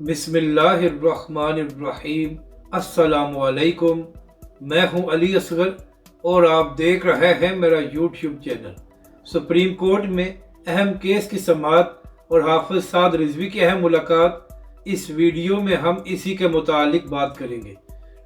बिस्मिल्लाहिर्रहमानिर्रहीम। अस्सलामुअलैकुम। मैं हूं अली असगर और आप देख रहे हैं मेरा यूट्यूब चैनल। सुप्रीम कोर्ट में अहम केस की समाअत और हाफिज साद रिजवी की अहम मुलाकात, इस वीडियो में हम इसी के मुतालिक बात करेंगे।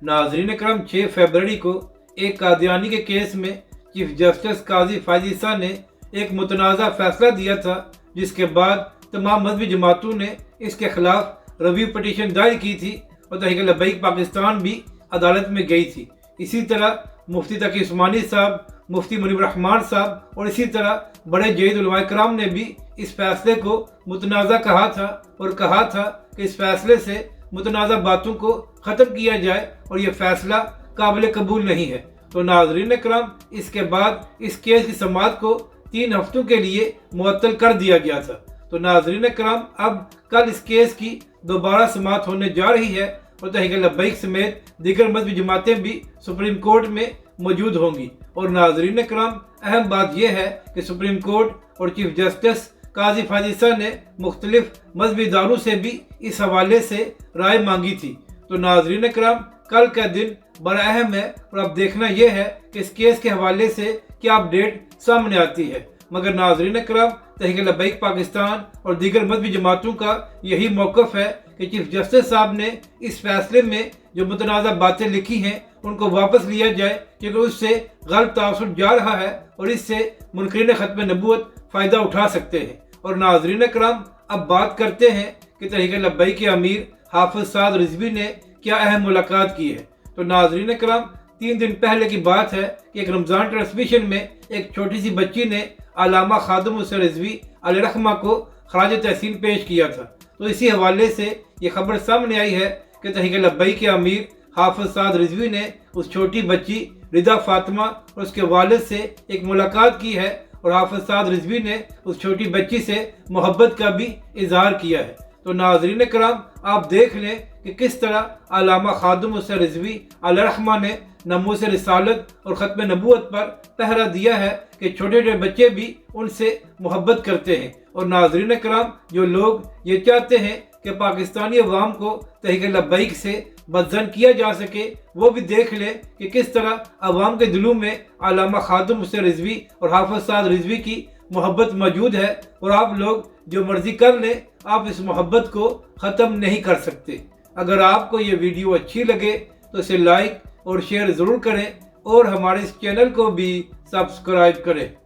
नाज़रीन करम, 6 फरवरी को एक कादियानी के केस में चीफ जस्टिस काजी फायद ईसा ने एक मुतनाज़ा फैसला दिया था, जिसके बाद तमाम मजहबी जमातों ने इसके खिलाफ रिव्यू पटिशन दायर की थी और तहरीक लब्बैक पाकिस्तान भी अदालत में गई थी। इसी तरह मुफ्ती तकी उस्मानी साहब, मुफ्ती मुनीब रहमान साहब और इसी तरह बड़े जयीद उलमाए कराम ने भी इस फैसले को मुतनाज़ा कहा था और कहा था कि इस फैसले से मुतनाज़ा बातों को ख़त्म किया जाए और ये फैसला काबिल कबूल नहीं है। तो नाज़रीन कराम, इसके बाद इस केस की समाअत को 3 हफ्तों के लिए मुअत्तल कर दिया गया था। तो नाज़रीन कराम, अब कल इस केस की दोबारा समाअत होने जा रही है और तहरीक लब्बैक समेत दीगर मजहबी जमातें भी सुप्रीम कोर्ट में मौजूद होंगी। और नाज़रीन कराम, अहम बात यह है कि सुप्रीम कोर्ट और चीफ जस्टिस काजी फायद ईसा ने मुख्तलिफ मजहबी इदारों से भी इस हवाले से राय मांगी थी। तो नाज़रीन कराम, कल का दिन बड़ा अहम है और अब देखना यह है कि इस केस के हवाले से क्या अपडेट सामने आती है। मगर नाज़रीन कराम, तहरीक लब्बैक पाकिस्तान और दीगर मजहबी जमातों का यही मौक़िफ़ है कि चीफ जस्टिस साहब ने इस फैसले में जो मुतनाज़ा बातें लिखी हैं उनको वापस लिया जाए, क्योंकि उससे गलत तासुर जा रहा है और इससे मुनकरीन ख़त्म नबूवत फ़ायदा उठा सकते हैं। और नाज़रीन कराम, अब बात करते हैं कि तहरीक लब्बैक के अमीर हाफिज साद रिजवी ने क्या अहम मुलाकात की है। तो नाज़रीन कराम, 3 दिन पहले की बात है कि एक रमज़ान ट्रांसमिशन में एक छोटी सी बच्ची ने अल्लामा खादिम हुसैन रिजवी अलैहिर्रहमा को खराज तहसीन पेश किया था। तो इसी हवाले से ये खबर सामने आई है कि तहरीक लब्बैक के अमीर हाफिज साद रिजवी ने उस छोटी बच्ची रिदा फातिमा और उसके वालिद से एक मुलाकात की है और हाफिज साद रिजवी ने उस छोटी बच्ची से मोहब्बत का भी इजहार किया है। तो नाज़रीन कराम, आप देख लें कि किस तरह अल्लामा खादिम हुसैन रिजवी अलैहिर्रहमा ने नमूस रिसालत और ख़त्म नबूवत पर पहरा दिया है कि छोटे छोटे बच्चे भी उनसे मोहब्बत करते हैं। और नाज़रीन कराम, जो लोग ये चाहते हैं कि पाकिस्तानी अवाम को तहरीक लब्बैक से बदज़न किया जा सके, वो भी देख लें कि किस तरह अवाम के दिलों में अल्लामा खादिम हुसैन रिजवी और हाफिज साद रिजवी की मोहब्बत मौजूद है। और आप लोग जो मर्ज़ी कर लें, आप इस मोहब्बत को ख़त्म नहीं कर सकते। अगर आपको ये वीडियो अच्छी लगे तो इसे लाइक और शेयर ज़रूर करें और हमारे इस चैनल को भी सब्सक्राइब करें।